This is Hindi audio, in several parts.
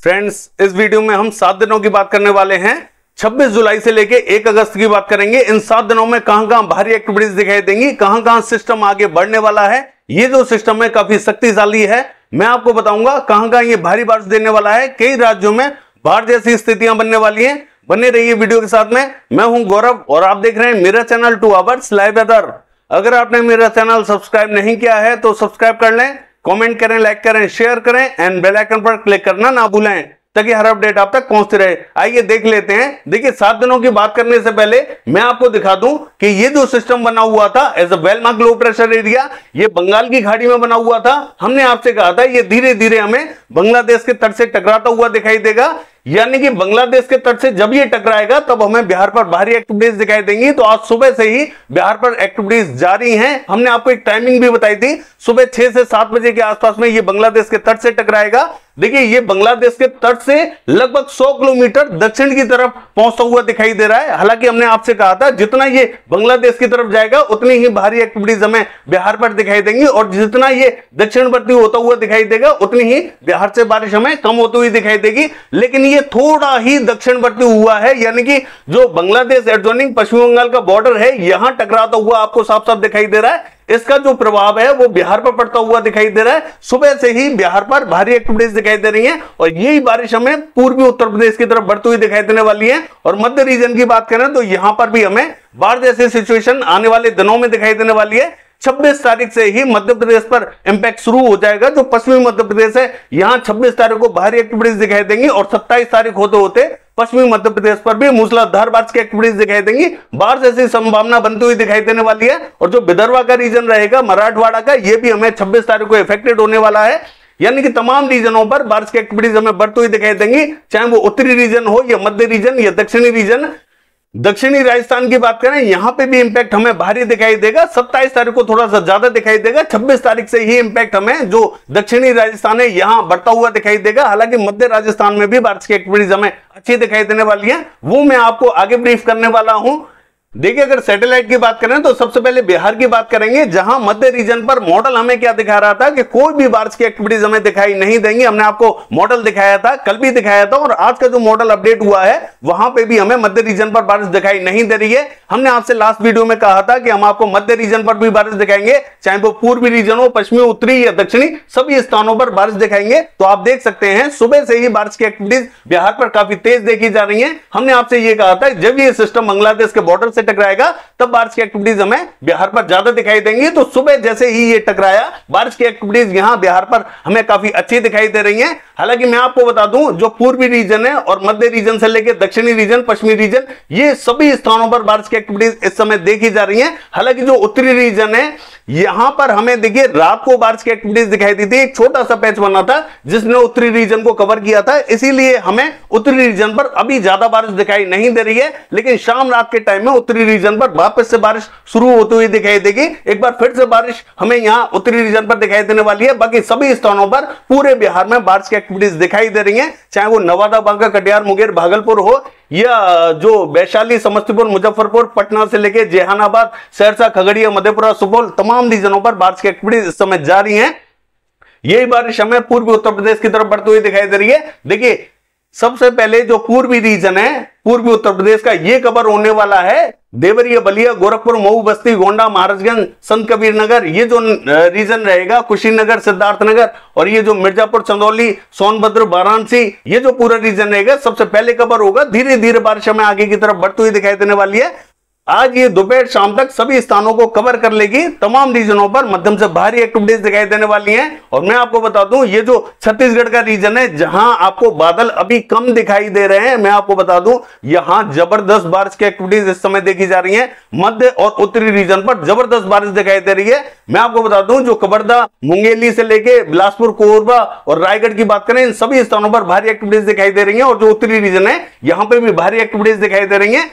फ्रेंड्स, इस वीडियो में हम 7 दिनों की बात करने वाले हैं। 26 जुलाई से लेके 1 अगस्त की बात करेंगे। इन 7 दिनों में कहां-कहां भारी एक्टिविटीज दिखाई देंगी, कहां-कहां सिस्टम आगे बढ़ने वाला है। ये जो सिस्टम है काफी शक्तिशाली है। मैं आपको बताऊंगा कहां-कहां ये भारी बारिश देने वाला है। कई राज्यों में बाढ़ जैसी स्थितियां बनने वाली हैं। बने रहिए वीडियो के साथ में। मैं हूं गौरव और आप देख रहे हैं मेरा चैनल 2 आवर्स लाइव वेदर। अगर आपने मेरा चैनल सब्सक्राइब नहीं किया है तो सब्सक्राइब कर लें, कमेंट करें, लाइक करें, शेयर करें एंड बेल आइकन पर क्लिक करना ना भूलें ताकि हर अपडेट आप तक पहुंचते रहे। आइए देख लेते हैं। देखिए, 7 दिनों की बात करने से पहले मैं आपको दिखा दूं कि ये जो सिस्टम बना हुआ था as a well marked low pressure area, ये बंगाल की खाड़ी में बना हुआ था। हमने आपसे कहा था ये धीरे धीरे हमें बांग्लादेश के तट से टकराता हुआ दिखाई देगा, यानी कि बांग्लादेश के तट से जब ये टकराएगा तब हमें बिहार पर भारी एक्टिविटीज दिखाई देंगी। तो आज सुबह से ही बिहार पर एक्टिविटीज जारी हैं। हमने आपको एक टाइमिंग भी बताई थी, सुबह 6 से 7 बजे के आसपास में ये बांग्लादेश के तट से टकराएगा। देखिए, ये बांग्लादेश के तट से लगभग 100 किलोमीटर दक्षिण की तरफ पहुंचता हुआ दिखाई दे रहा है। हालांकि हमने आपसे कहा था जितना ये बांग्लादेश की तरफ जाएगा उतनी ही भारी एक्टिविटीज हमें बिहार पर दिखाई देंगी, और जितना ये दक्षिणवर्ती होता हुआ दिखाई देगा उतनी ही बिहार से बारिश हमें कम होती हुई दिखाई देगी। लेकिन ये थोड़ा ही दक्षिणवर्ती हुआ है, यानी कि जो बांग्लादेश एडजॉइनिंग पश्चिम बंगाल का बॉर्डर है यहां टकराता हुआ आपको साफ साफ दिखाई दे रहा है। इसका जो प्रभाव है वो बिहार पर पड़ता हुआ दिखाई दे रहा है। सुबह से ही बिहार पर भारी एक्टिविटीज दिखाई दे रही हैं और यही बारिश हमें पूर्वी उत्तर प्रदेश की तरफ बढ़ती हुई दिखाई देने वाली है। और मध्य रीजन की बात करें तो यहां पर भी हमें बाढ़ जैसी सिचुएशन आने वाले दिनों में दिखाई देने वाली है। 26 तारीख से ही मध्य प्रदेश पर इंपैक्ट शुरू हो जाएगा। जो पश्चिमी मध्य प्रदेश है यहां 26 तारीख को भारी एक्टिविटीज दिखाई देंगी और 27 तारीख होते होते पश्चिमी मध्य प्रदेश पर भी मूसलाधार बारिश की एक्टिविटीज दिखाई देंगी। बाढ़ जैसी संभावना बनती हुई दिखाई देने वाली है। और जो विदर्भ का रीजन रहेगा, मराठवाड़ा का, यह भी हमें 26 तारीख को इफेक्टेड होने वाला है। यानी कि तमाम रीजनों पर बारिश की एक्टिविटीज हमें बढ़ती हुई दिखाई देंगी, चाहे वो उत्तरी रीजन हो या मध्य रीजन या दक्षिणी रीजन। दक्षिणी राजस्थान की बात करें, यहां पे भी इंपैक्ट हमें भारी दिखाई देगा। 27 तारीख को थोड़ा सा ज्यादा दिखाई देगा। 26 तारीख से ही इंपैक्ट हमें जो दक्षिणी राजस्थान है यहां बढ़ता हुआ दिखाई देगा। हालांकि मध्य राजस्थान में भी बारिश की एक्टिविटीज हमें अच्छी दिखाई देने वाली है, वो मैं आपको आगे ब्रीफ करने वाला हूं। देखिए, अगर सैटेलाइट की बात करें तो सबसे पहले बिहार की बात करेंगे, जहां मध्य रीजन पर मॉडल हमें क्या दिखा रहा था कि कोई भी बारिश की एक्टिविटीज हमें दिखाई नहीं देंगी। हमने आपको मॉडल दिखाया था, कल भी दिखाया था, और आज का जो मॉडल अपडेट हुआ है वहां पे भी हमें मध्य रीजन पर बारिश दिखाई नहीं दे रही है। हमने आपसे लास्ट वीडियो में कहा था कि हम आपको मध्य रीजन पर भी बारिश दिखाएंगे, चाहे वो पूर्वी रीजन हो, पश्चिमी, उत्तरी या दक्षिणी, सभी स्थानों पर बारिश दिखाएंगे। तो आप देख सकते हैं सुबह से ही बारिश की एक्टिविटीज बिहार पर काफी तेज देखी जा रही है। हमने आपसे ये कहा था जब ये सिस्टम बांग्लादेश के बॉर्डर से टकराएगा तब बारिश की एक्टिविटीज हमें बिहार पर ज्यादा दिखाई देंगी। तो सुबह जैसे ही ये टकराया, बारिश की एक्टिविटीज यहां बिहार पर हमें काफी अच्छी दिखाई दे रही हैं। हालांकि मैं आपको बता दूं, जो पूर्वी रीजन है और मध्य रीजन से लेकर दक्षिणी रीजन, पश्चिमी रीजन, ये सभी स्थानों पर बारिश की एक्टिविटीज इस समय देखी जा रही हैं। हालांकि जो उत्तरी रीजन है यहां पर हमें देखिए रात को बारिश की एक्टिविटीज दिखाई दी थी। एक छोटा सा पैच बना था जिसने उत्तरी रीजन को कवर किया था, इसीलिए हमें उत्तरी रीजन पर अभी ज्यादा बारिश दिखाई नहीं दे रही है। लेकिन शाम रात के टाइम में उत्तरी रीजन पर वापस से बारिश शुरू होती हुई दिखाई देगी। एक बार फिर से बारिश हमें यहां उत्तरी रीजन पर दिखाई देने वाली है। बाकी सभी स्थानों पर पूरे बिहार में बारिश की एक्टिविटीज दिखाई दे रही हैं, चाहे वो नवादा, बांका, कटिहार, मुंगेर, भागलपुर हो, या जो वैशाली, समस्तीपुर, मुजफ्फरपुर, पटना से लेकर जहानाबाद, सहरसा, खगड़िया, मधेपुरा, सुपौल, तमाम रीजनों पर बारिश की एक्टिविटीज इस समय जारी हैं। यही बारिश हमें पूर्वी उत्तर प्रदेश की तरफ बढ़ती हुई दिखाई दे रही है। देखिए, सबसे पहले जो पूर्वी रीजन है पूर्वी उत्तर प्रदेश का, ये कवर होने वाला है देवरिया, बलिया, गोरखपुर, मऊ, बस्ती, गोंडा, महाराजगंज, संत कबीर नगर, ये जो रीजन रहेगा, कुशीनगर, सिद्धार्थनगर, और ये जो मिर्जापुर, चंदौली, सोनभद्र, वाराणसी, ये जो पूरा रीजन रहेगा सबसे पहले कवर होगा। धीरे धीरे बारिश हमें आगे की तरफ बढ़ती हुई दिखाई देने वाली है। आज ये दोपहर शाम तक सभी स्थानों को कवर कर लेगी। तमाम रीजनों पर मध्यम से भारी एक्टिविटीज दिखाई देने वाली हैं। और मैं आपको बता दूं, ये जो छत्तीसगढ़ का रीजन है जहां आपको बादल अभी कम दिखाई दे रहे हैं, मैं आपको बता दूं यहां जबरदस्त बारिश की एक्टिविटीज इस समय देखी जा रही हैं। मध्य और उत्तरी रीजन पर जबरदस्त बारिश दिखाई दे रही है। मैं आपको बता दूं, जो कवर्धा, मुंगेली से लेके बिलासपुर, कोरबा और रायगढ़ की बात करें, इन सभी स्थानों पर भारी एक्टिविटीज दिखाई दे रही है। और जो उत्तरी रीजन है यहां पर भी भारी एक्टिविटीज दिखाई दे रही है।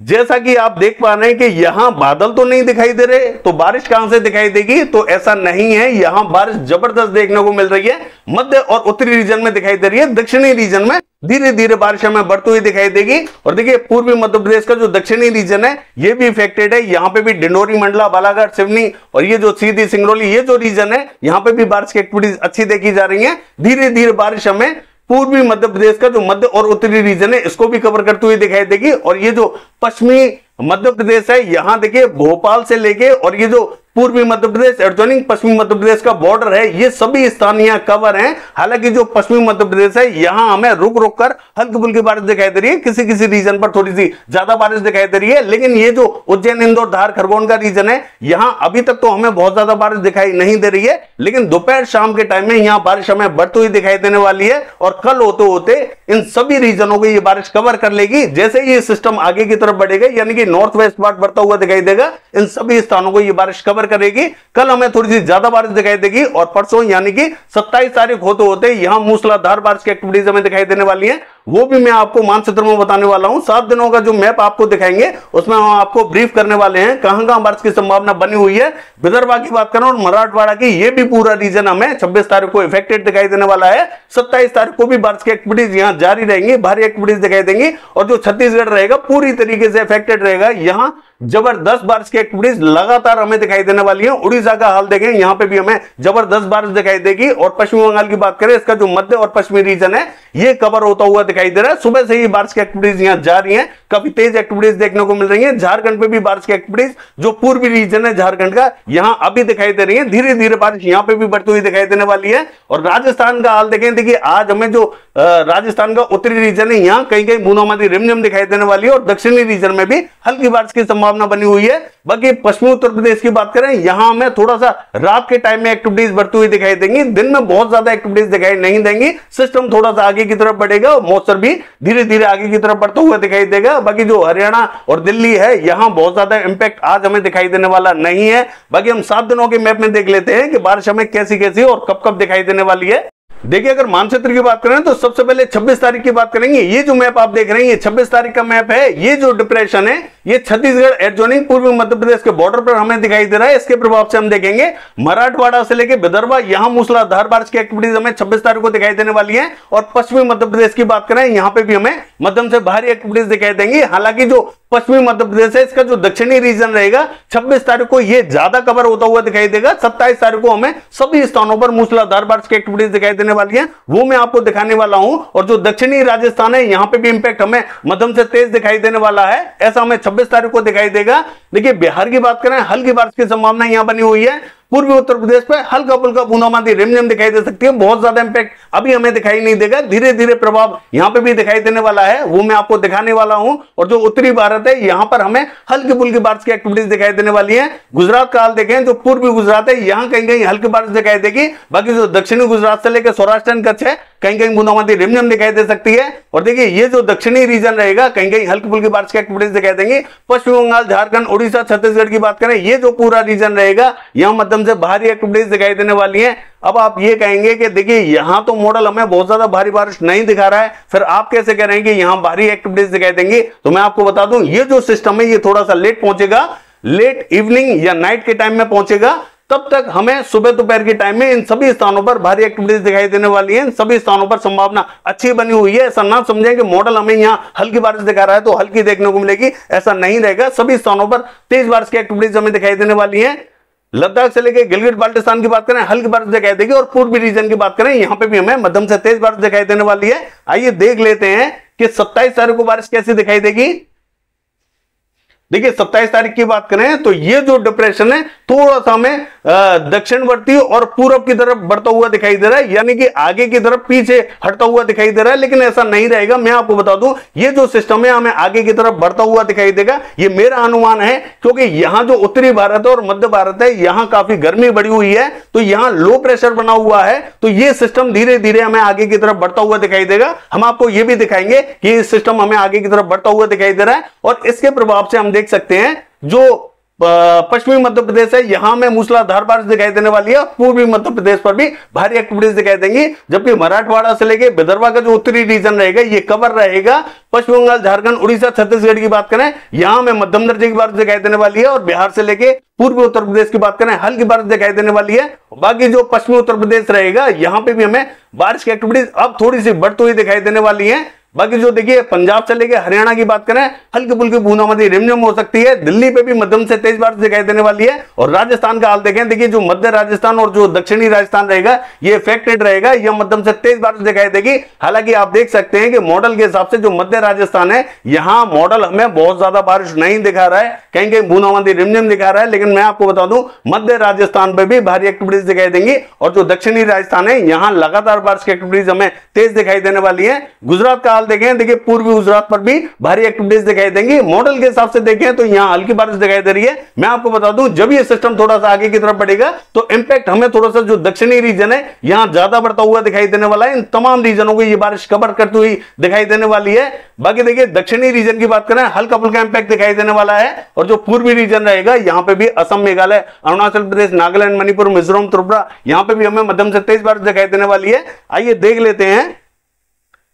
जैसा कि आप देख पा रहे हैं कि यहां बादल तो नहीं दिखाई दे रहे, तो बारिश कहां से दिखाई देगी? तो ऐसा नहीं है, यहां बारिश जबरदस्त देखने को मिल रही है। मध्य और उत्तरी रीजन में दिखाई दे रही है, दक्षिणी रीजन में धीरे धीरे बारिश हमें बढ़ती हुई दिखाई देगी। और देखिए, पूर्वी मध्य प्रदेश का जो दक्षिणी रीजन है ये भी इफेक्टेड है। यहां पे भी डिंडोरी, मंडला, बालाघाट, सिवनी और ये जो सीधी, सिंगरौली, ये जो रीजन है यहां पे भी बारिश की एक्टिविटीज अच्छी देखी जा रही है। धीरे धीरे बारिश हमें पूर्वी मध्य प्रदेश का जो मध्य और उत्तरी रीजन है इसको भी कवर करते हुए दिखाई देगी। और ये जो पश्चिमी मध्य प्रदेश है, यहां देखिए भोपाल से लेके और ये जो पूर्वी मध्य प्रदेश एडजॉइनिंग पश्चिमी मध्य प्रदेश का बॉर्डर है, ये सभी स्थान यहाँ कवर हैं। हालांकि जो पश्चिमी मध्य प्रदेश है यहां हमें रुक रुक कर हल्की फुल्की बारिश दिखाई दे रही है, किसी किसी रीजन पर थोड़ी सी ज्यादा बारिश दिखाई दे रही है। लेकिन ये जो उज्जैन, इंदौर, धार, खरगोन का रीजन है, यहां अभी तक तो हमें बहुत ज्यादा बारिश दिखाई नहीं दे रही है। लेकिन दोपहर शाम के टाइम में यहाँ बारिश हमें बढ़ती हुई दिखाई देने वाली है और कल होते होते इन सभी रीजनों को ये बारिश कवर कर लेगी। जैसे ये सिस्टम आगे की तरफ बढ़ेगा, यानी कि नॉर्थ वेस्ट पार्ट बढ़ता हुआ दिखाई देगा, इन सभी स्थानों को ये बारिश कवर करेगी। कल हमें थोड़ी सी ज्यादा बारिश दिखाई देगी और परसों यानी कि 27 तारीख होते होते यहां मूसलाधार बारिश की एक्टिविटीज हमें दिखाई देने वाली है। वो भी मैं आपको मानचित्र में बताने वाला हूं। 7 दिनों का जो मैप आपको दिखाएंगे उसमें हम आपको ब्रीफ करने वाले हैं कहां कहां बारिश की संभावना बनी हुई है। विदर्भ की बात करें और मराठवाड़ा की, ये भी पूरा रीजन हमें 26 तारीख को इफेक्टेड दिखाई देने वाला है। 27 तारीख को भी बारिश की एक्टिविटीज यहां जारी रहेंगी, भारी एक्टिविटीज दिखाई देंगी। और जो छत्तीसगढ़ रहेगा पूरी तरीके से इफेक्टेड रहेगा, यहां जबरदस्त बारिश की एक्टिविटीज लगातार हमें दिखाई देने वाली है। उड़ीसा का हाल देखें, यहां पे भी हमें जबरदस्त बारिश दिखाई देगी। और पश्चिम बंगाल की बात करें, इसका जो मध्य और पश्चिमी रीजन है ये कवर होता हुआ दिखाई दे रहा है। सुबह से ही बारिश की एक्टिविटीज यहां जारी हैं, काफी तेज एक्टिविटीज देखने को मिल रही है। झारखंड पे भी बारिश की एक्टिविटीज, जो पूर्वी रीजन है झारखंड का, यहां अभी दिखाई दे रही है। धीरे धीरे बारिश यहां पे भी बढ़ती हुई दिखाई देने वाली है। और राजस्थान का हाल देखें, देखिए आज हमें जो राजस्थान का उत्तरी रीजन है, यहां कहीं कहीं बूंदाबांदी रिमझिम दिखाई देने वाली है और दक्षिणी रीजन में भी हल्की बारिश की संभावना बनी हुई है। बाकी पश्चिमी उत्तर प्रदेश की बात करें, यहां हमें थोड़ा सा रात के टाइम में एक्टिविटीज बढ़ती हुई दिखाई देंगी, दिन में बहुत ज्यादा एक्टिविटीज दिखाई नहीं देंगी। सिस्टम थोड़ा सा आगे की तरफ बढ़ेगा और मॉइस्चर भी धीरे धीरे आगे की तरफ बढ़ता हुआ दिखाई देगा। बाकी जो हरियाणा और दिल्ली है, यहां बहुत ज्यादा इंपैक्ट आज हमें दिखाई देने वाला नहीं है। बाकी हम 7 दिनों के मैप में देख लेते हैं कि बारिश हमें कैसी कैसी और कब कब दिखाई देने वाली है। देखिए, अगर मानचित्र की बात करें तो सबसे पहले 26 तारीख की बात करेंगे। ये जो मैप आप देख रहे हैं, ये 26 तारीख का मैप है। ये जो डिप्रेशन है, ये छत्तीसगढ़ एडजॉइनिंग पूर्वी मध्य प्रदेश के बॉर्डर पर हमें दिखाई दे रहा है। इसके प्रभाव से हम देखेंगे मराठवाड़ा से लेकर विदर्भ, यहां मूसलाधार बारिश की एक्टिविटीज हमें 26 तारीख को दिखाई देने वाली है। और पश्चिमी मध्य प्रदेश की बात करें, यहां पर भी हमें मध्यम से भारी एक्टिविटीज दिखाई देंगी। हालांकि जो पश्चिमी मध्य प्रदेश है, इसका जो दक्षिणी रीजन रहेगा, 26 तारीख को ये ज्यादा कवर होता हुआ दिखाई देगा। 27 तारीख को हमें सभी स्थानों पर मूसलाधार बारिश की एक्टिविटीज दिखाई देने वाली है, वो मैं आपको दिखाने वाला हूं। और जो दक्षिणी राजस्थान है, यहां पे भी इंपैक्ट हमें मध्यम से तेज दिखाई देने वाला है, ऐसा हमें 26 तारीख को दिखाई देगा। देखिए, बिहार की बात करें, हल्की बारिश की संभावना यहां बनी हुई है। पूर्वी उत्तर प्रदेश पे हल्का फुल्का बूंदाबांदी रिमझिम दिखाई दे सकती है, बहुत ज्यादा इंपैक्ट अभी हमें दिखाई नहीं देगा। धीरे धीरे प्रभाव यहां पे भी दिखाई देने वाला है, वो मैं आपको दिखाने वाला हूं। और जो उत्तरी भारत है, यहां पर हमें हल्की फुल्की बारिश की एक्टिविटीज दिखाई देने वाली है। गुजरात का हाल देखें, जो पूर्वी गुजरात है, यहां कहीं कहीं हल्की बारिश दिखाई देगी। बाकी जो दक्षिणी गुजरात से लेकर सौराष्ट्र कच्छ है, कहीं कहीं बूंदाबांदी रिमझिम दिखाई दे सकती है। और देखिए, ये जो दक्षिणी रीजन रहेगा, कहीं कहीं हल्की फुल्की बारिश की एक्टिविटीज दिखाई देंगी। पश्चिम बंगाल, झारखंड, उड़ीसा, छत्तीसगढ़ की बात करें, ये जो पूरा रीजन रहेगा, यहां मध्यम से भारी एक्टिविटीज दिखाई देने वाली है। अब आप ये कहेंगे कि देखिए, यहां तो मॉडल हमें बहुत ज्यादा भारी बारिश नहीं दिखा रहा है, फिर आप कैसे कह रहे हैं कि यहां भारी एक्टिविटीज दिखाई देंगी? तो मैं आपको बता दूं, ये जो सिस्टम है ये थोड़ा सा लेट पहुंचेगा, लेट इवनिंग या नाइट के टाइम में पहुंचेगा। तब तक हमें सुबह दोपहर के टाइम में इन सभी स्थानों पर भारी एक्टिविटीज दिखाई देने वाली है। इन सभी स्थानों पर संभावना अच्छी बनी हुई है। ऐसा ना समझें कि मॉडल हमें यहां हल्की बारिश दिखा रहा है तो हल्की देखने को मिलेगी, ऐसा नहीं रहेगा। सभी स्थानों पर तेज बारिश की एक्टिविटीज हमें दिखाई देने वाली है। लद्दाख से लेकर गिलगित बाल्टिस्तान की बात करें, हल्की बारिश दिखाई देगी। और पूर्वी रीजन की बात करें, यहां पे भी हमें मध्यम से तेज बारिश दिखाई देने वाली है। आइए देख लेते हैं कि 27 तारीख को बारिश कैसी दिखाई देगी। देखिए, 27 तारीख की बात करें तो ये जो डिप्रेशन है थोड़ा सा हमें दक्षिणवर्ती और पूरब की तरफ बढ़ता हुआ दिखाई दे रहा है, यानी कि आगे की तरफ पीछे हटता हुआ दिखाई दे रहा है। लेकिन ऐसा नहीं रहेगा, मैं आपको बता दूं, ये जो सिस्टम है हमें आगे की तरफ बढ़ता हुआ दिखाई देगा, ये मेरा अनुमान है। क्योंकि यहां जो उत्तरी भारत है और मध्य भारत है, यहां काफी गर्मी बढ़ी हुई है, तो यहां लो प्रेशर बना हुआ है, तो ये सिस्टम धीरे धीरे हमें आगे की तरफ बढ़ता हुआ दिखाई देगा। हम आपको ये भी दिखाएंगे कि ये सिस्टम हमें आगे की तरफ बढ़ता हुआ दिखाई दे रहा है। और इसके प्रभाव से हम देख सकते हैं, जो पश्चिमी मध्य प्रदेश है, यहां में मूसलाधार बारिश दिखाई देने वाली है। पूर्वी मध्य प्रदेश पर भी भारी एक्टिविटीज दिखाई देंगी। जबकि मराठवाड़ा से लेकर विदर्भ का जो उत्तरी रीजन रहेगा, ये कवर रहेगा। पश्चिम बंगाल, झारखंड, उड़ीसा, छत्तीसगढ़ की बात करें, यहां में मध्यम दर्जे की बारिश दिखाई देने वाली है। और बिहार से लेकर पूर्वी उत्तर प्रदेश की बात करें, हल्की बारिश दिखाई देने वाली है। बाकी जो पश्चिमी उत्तर प्रदेश रहेगा, यहां पर भी हमें बारिश की एक्टिविटीज अब थोड़ी सी बढ़ती हुई दिखाई देने वाली है। बाकी जो देखिए पंजाब से लेके हरियाणा की बात करें, हल्की फुल्की बूंदाबांदी रिमझिम हो सकती है। दिल्ली पे भी मध्यम से तेज बारिश दिखाई देने वाली है। और राजस्थान का हाल देखें, देखिए जो मध्य राजस्थान और जो दक्षिणी राजस्थान रहेगा ये इफेक्टेड रहेगा, यह मध्यम से तेज बारिश दिखाई देगी। हालांकि आप देख सकते हैं कि मॉडल के हिसाब से जो मध्य राजस्थान है, यहां मॉडल हमें बहुत ज्यादा बारिश नहीं दिखा रहा है, कहीं कहीं बूंदाबांदी रिमझिम दिखा रहा है। लेकिन मैं आपको बता दूं मध्य राजस्थान पे भी भारी एक्टिविटीज दिखाई देंगी। और जो दक्षिणी राजस्थान है, यहां लगातार बारिश की एक्टिविटीज हमें तेज दिखाई देने वाली है। गुजरात का हाल देखें, देखिए पूर्वी गुजरात पर भी भारी एक्टिविटीज दिखाई देंगी। मॉडल के हिसाब से देखें तो यहां हल्की बारिश दिखाई दे रही है। मैं आपको बता दूं जब ये सिस्टम थोड़ा सा आगे की तरफ बढ़ेगा तो इंपैक्ट हमें थोड़ा सा जो दक्षिणी रीजन है यहां ज्यादा बढ़ता हुआ दिखाई देने वाला है। इन तमाम रीजनों को ये बारिश कवर करती हुई दिखाई देने वाली है। बाकी देखिए दक्षिणी रीजन की बात करें, हल्का फुल्का इंपैक्ट दिखाई देने वाला है। और जो पूर्वी रीजन रहेगा, यहां पे भी असम, मेघालय, अरुणाचल प्रदेश, नागालैंड, मणिपुर, मिजोरम, त्रिपुरा, यहां पे भी हमें मध्यम से तेज बारिश दिखाई देने वाली है। आइए देख लेते हैं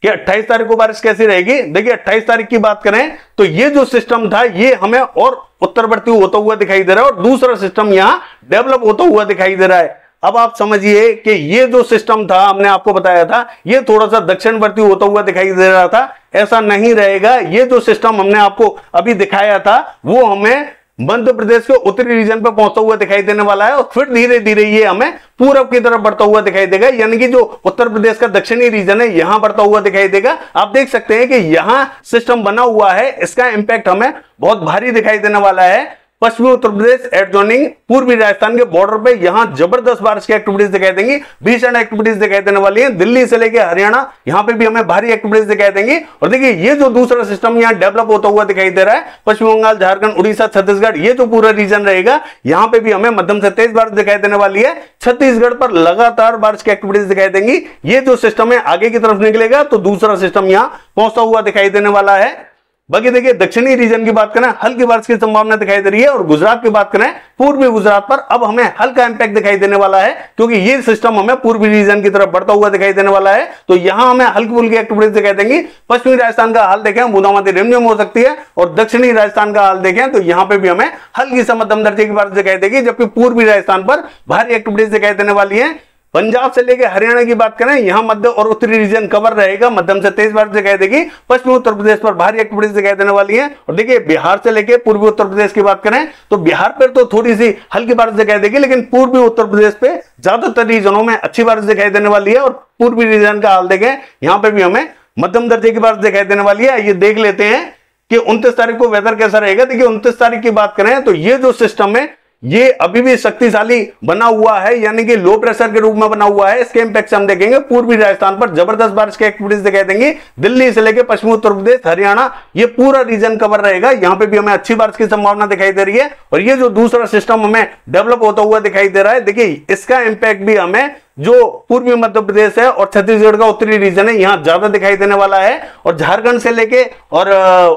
कि 28 तारीख को बारिश कैसी रहेगी। देखिए 28 तारीख की बात करें तो ये जो सिस्टम था ये हमें और उत्तरवर्ती होता हुआ दिखाई दे रहा है और दूसरा सिस्टम यहां डेवलप होता हुआ दिखाई दे रहा है। अब आप समझिए कि ये जो सिस्टम था, हमने आपको बताया था, ये थोड़ा सा दक्षिणवर्ती होता हुआ दिखाई दे रहा था। ऐसा नहीं रहेगा। ये जो सिस्टम हमने आपको अभी दिखाया था वो हमें मध्य प्रदेश के उत्तरी रीजन पर पहुंचता हुआ दिखाई देने वाला है और फिर धीरे धीरे ये हमें पूरब की तरफ बढ़ता हुआ दिखाई देगा। यानी कि जो उत्तर प्रदेश का दक्षिणी रीजन है यहां बढ़ता हुआ दिखाई देगा। आप देख सकते हैं कि यहां सिस्टम बना हुआ है, इसका इंपैक्ट हमें बहुत भारी दिखाई देने वाला है। पश्चिमी उत्तर प्रदेश एडजॉइनिंग पूर्वी राजस्थान के बॉर्डर पे यहां जबरदस्त बारिश की एक्टिविटीज दिखाई देंगी, भीषण एक्टिविटीज दिखाई देने वाली है। दिल्ली से लेकर हरियाणा यहां पे भी हमें भारी एक्टिविटीज दिखाई देंगी। और देखिए ये जो दूसरा सिस्टम यहां डेवलप होता हुआ दिखाई दे रहा है, पश्चिम बंगाल, झारखंड, उड़ीसा, छत्तीसगढ़, ये जो पूरा रीजन रहेगा यहां पे भी हमें मध्यम से तेज बारिश दिखाई देने वाली है। छत्तीसगढ़ पर लगातार बारिश की एक्टिविटीज दिखाई देंगी। ये जो सिस्टम है आगे की तरफ निकलेगा तो दूसरा सिस्टम यहां पहुंचता हुआ दिखाई देने वाला है। बाकी देखिए दक्षिणी रीजन की बात करें, हल्की बारिश की संभावना दिखाई दे रही है। और गुजरात की बात करें, पूर्वी गुजरात पर अब हमें हल्का इंपैक्ट दिखाई देने वाला है क्योंकि ये सिस्टम हमें पूर्वी रीजन की तरफ बढ़ता हुआ दिखाई देने वाला है। तो यहां हमें हल्की फुल्की एक्टिविटीज दिखाई देंगी। पश्चिमी राजस्थान का हाल देखें, बूंदाबांदी रिमझिम हो सकती है। और दक्षिणी राजस्थान का हाल देखें तो यहां पर भी हमें हल्की से मध्यम दर्जे की बारिश दिखाई देगी, जबकि पूर्वी राजस्थान पर भारी एक्टिविटीज दिखाई देने वाली है। पंजाब से लेकर हरियाणा की बात करें, यहां मध्य और उत्तरी रीजन कवर रहेगा, मध्यम से तेज बारिश दिखाई देगी। पश्चिमी उत्तर प्रदेश पर भारी एक्टिविटीज दिखाई देने वाली है। और देखिए बिहार से लेकर पूर्वी उत्तर प्रदेश की बात करें तो बिहार पर तो थोड़ी सी हल्की बारिश दिखाई देगी, लेकिन पूर्वी उत्तर प्रदेश पे ज्यादातर रीजनों में अच्छी बारिश दिखाई देने वाली है। और पूर्वी रीजन का हाल देखें, यहां पर भी हमें मध्यम दर्जे की बारिश दिखाई देने वाली है। ये देख लेते हैं कि 29 तारीख को वेदर कैसा रहेगा। देखिए 29 तारीख की बात करें तो ये जो सिस्टम है ये अभी भी शक्तिशाली बना हुआ है, यानी कि लो प्रेशर के रूप में बना हुआ है। इसके इंपैक्ट से हम देखेंगे पूर्वी राजस्थान पर जबरदस्त बारिश की एक्टिविटीज दिखाई देंगी। दिल्ली से लेकर पश्चिमी उत्तर प्रदेश, हरियाणा, ये पूरा रीजन कवर रहेगा। यहां पे भी हमें अच्छी बारिश की संभावना दिखाई दे रही है। और ये जो दूसरा सिस्टम हमें डेवलप होता हुआ दिखाई दे रहा है, देखिए इसका इंपैक्ट भी हमें जो पूर्वी मध्य प्रदेश है और छत्तीसगढ़ का उत्तरी रीजन है यहां ज्यादा दिखाई देने वाला है। और झारखंड से लेके और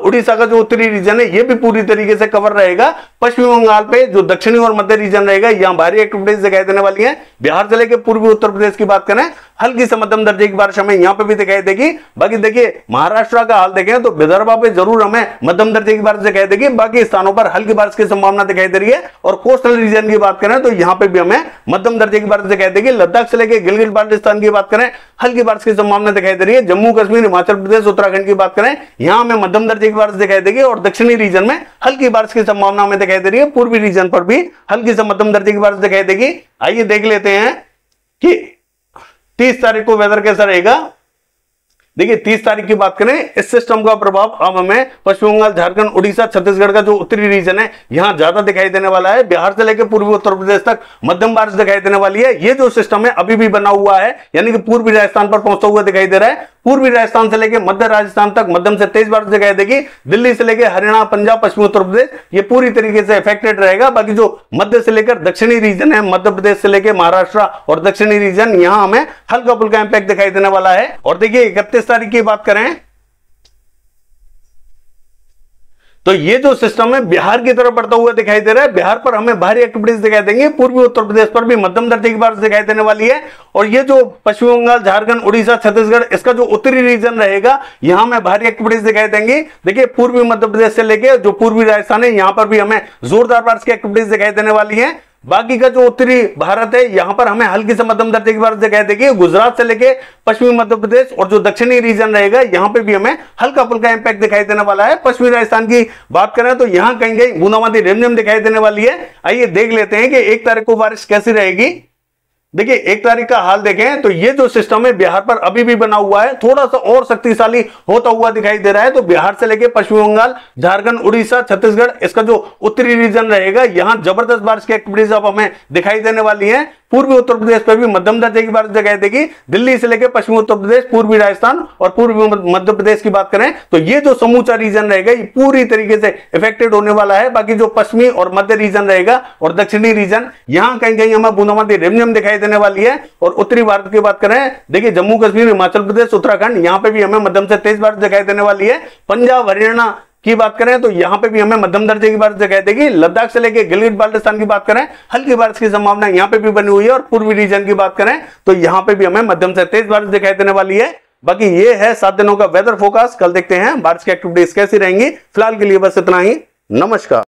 उड़ीसा का जो उत्तरी रीजन है ये भी पूरी तरीके से कवर रहेगा। पश्चिमी बंगाल पे जो दक्षिणी और मध्य रीजन रहेगा यहां भारी एक्टिविटीज दिखाई देने वाली है। बिहार से लेकर पूर्वी उत्तर प्रदेश की बात करें, हल्की से मध्यम दर्जे की बारिश हमें यहां पे भी दिखाई देगी। बाकी देखिए महाराष्ट्र का हाल देखें तो विदर्भ पे जरूर हमें मध्यम दर्जे की बारिश दिखाई देगी, बाकी स्थानों पर हल्की बारिश की संभावना दिखाई दे रही है। और कोस्टल रीजन की बात करें तो यहां पे भी हमें मध्यम दर्जे की बारिश दिखाई देगी। लद्दाख से लेकर गिलगित बाल्टिस्तान की बात करें, हल्की बारिश की संभावना दिखाई दे रही है। जम्मू कश्मीर, हिमाचल प्रदेश, उत्तराखंड की बात करें, यहां हमें मध्यम दर्जे की बारिश दिखाई देगी। और दक्षिणी रीजन में हल्की बारिश की संभावना हमें दिखाई दे रही है। पूर्वी रीजन पर भी हल्की से मध्यम दर्जे की बारिश दिखाई देगी। आइए देख लेते हैं कि 30 तारीख को वेदर कैसा रहेगा। देखिए 30 तारीख की बात करें, इस सिस्टम का प्रभाव अब हमें पश्चिम बंगाल, झारखंड, उड़ीसा, छत्तीसगढ़ का जो उत्तरी रीजन है यहां ज्यादा दिखाई देने वाला है। बिहार से लेकर पूर्वी उत्तर प्रदेश तक मध्यम बारिश दिखाई देने वाली है। ये जो सिस्टम है अभी भी बना हुआ है, यानी कि पूर्वी राजस्थान पर पहुंचता हुआ दिखाई दे रहा है। पूर्वी राजस्थान से लेकर मध्य राजस्थान तक मध्यम से तेज बारिश दिखाई देगी। दिल्ली से लेकर हरियाणा, पंजाब, पश्चिमी उत्तर प्रदेश ये पूरी तरीके से अफेक्टेड रहेगा। बाकी जो मध्य से लेकर दक्षिणी रीजन है, मध्य प्रदेश से लेकर महाराष्ट्र और दक्षिणी रीजन, यहां हमें हल्का फुल्का इंपैक्ट दिखाई देने वाला है। और देखिए 31 तारीख की बात करें तो ये जो सिस्टम है बिहार की तरफ बढ़ता हुआ दिखाई दे रहा है। बिहार पर हमें भारी एक्टिविटीज दिखाई देंगे। पूर्वी उत्तर प्रदेश पर भी मध्यम दर्जे की बारिश दिखाई देने वाली है। और ये जो पश्चिम बंगाल, झारखंड, उड़ीसा, छत्तीसगढ़, इसका जो उत्तरी रीजन रहेगा यहां में भारी एक्टिविटीज दिखाई देंगी। देखिए पूर्वी मध्य प्रदेश से लेकर जो पूर्वी राजस्थान है यहां पर भी हमें जोरदार बारिश की एक्टिविटीज दिखाई देने वाली है। बाकी का जो उत्तरी भारत है यहां पर हमें हल्की से मध्यम दर्जे की बारिश दिखाई देगी। गुजरात से लेके पश्चिमी मध्य प्रदेश और जो दक्षिणी रीजन रहेगा यहां पे भी हमें हल्का फुल्का इंपैक्ट दिखाई देने वाला है। पश्चिमी राजस्थान की बात करें तो यहां कहीं कहीं बूंदाबांदी रिमझिम दिखाई देने वाली है। आइए देख लेते हैं कि 1 तारीख को बारिश कैसी रहेगी। देखिए 1 तारीख का हाल देखें तो ये जो सिस्टम है बिहार पर अभी भी बना हुआ है, थोड़ा सा और शक्तिशाली होता हुआ दिखाई दे रहा है। तो बिहार से लेके पश्चिम बंगाल, झारखंड, उड़ीसा, छत्तीसगढ़, इसका जो उत्तरी रीजन रहेगा यहां जबरदस्त बारिश की एक्टिविटीज अब हमें दिखाई देने वाली है। पूर्वी उत्तर प्रदेश पर भी मध्यम दर्जे की बारिश दिखाई देगी। दिल्ली से लेकर पश्चिमी उत्तर प्रदेश, पूर्वी राजस्थान और पूर्वी मध्य प्रदेश की बात करें तो ये जो समूचा रीजन रहेगा ये पूरी तरीके से इफेक्टेड होने वाला है। बाकी जो पश्चिमी और मध्य रीजन रहेगा और दक्षिणी रीजन यहां कहीं कहीं हमें बूंदाबांदी रिमझिम दिखाई देने वाली है। और उत्तरी भारत की बात करें, देखिए जम्मू कश्मीर, हिमाचल प्रदेश, उत्तराखंड यहां पे भी हमें मध्यम से तेज बारिश दिखाई देने वाली है। पंजाब, हरियाणा की बात करें तो यहां पे भी हमें मध्यम दर्जे की बारिश दिखाई देगी। लद्दाख से लेके गिलगित बाल्टिस्तान की बात करें हल्की बारिश की संभावना यहां पे भी बनी हुई है। और पूर्वी रीजन की बात करें तो यहां पे भी हमें मध्यम से तेज बारिश दिखाई देने वाली है। बाकी ये है 7 दिनों का वेदर फोरकास्ट। कल देखते हैं बारिश की एक्टिविटीज कैसी रहेंगी। फिलहाल के लिए बस इतना ही। नमस्कार।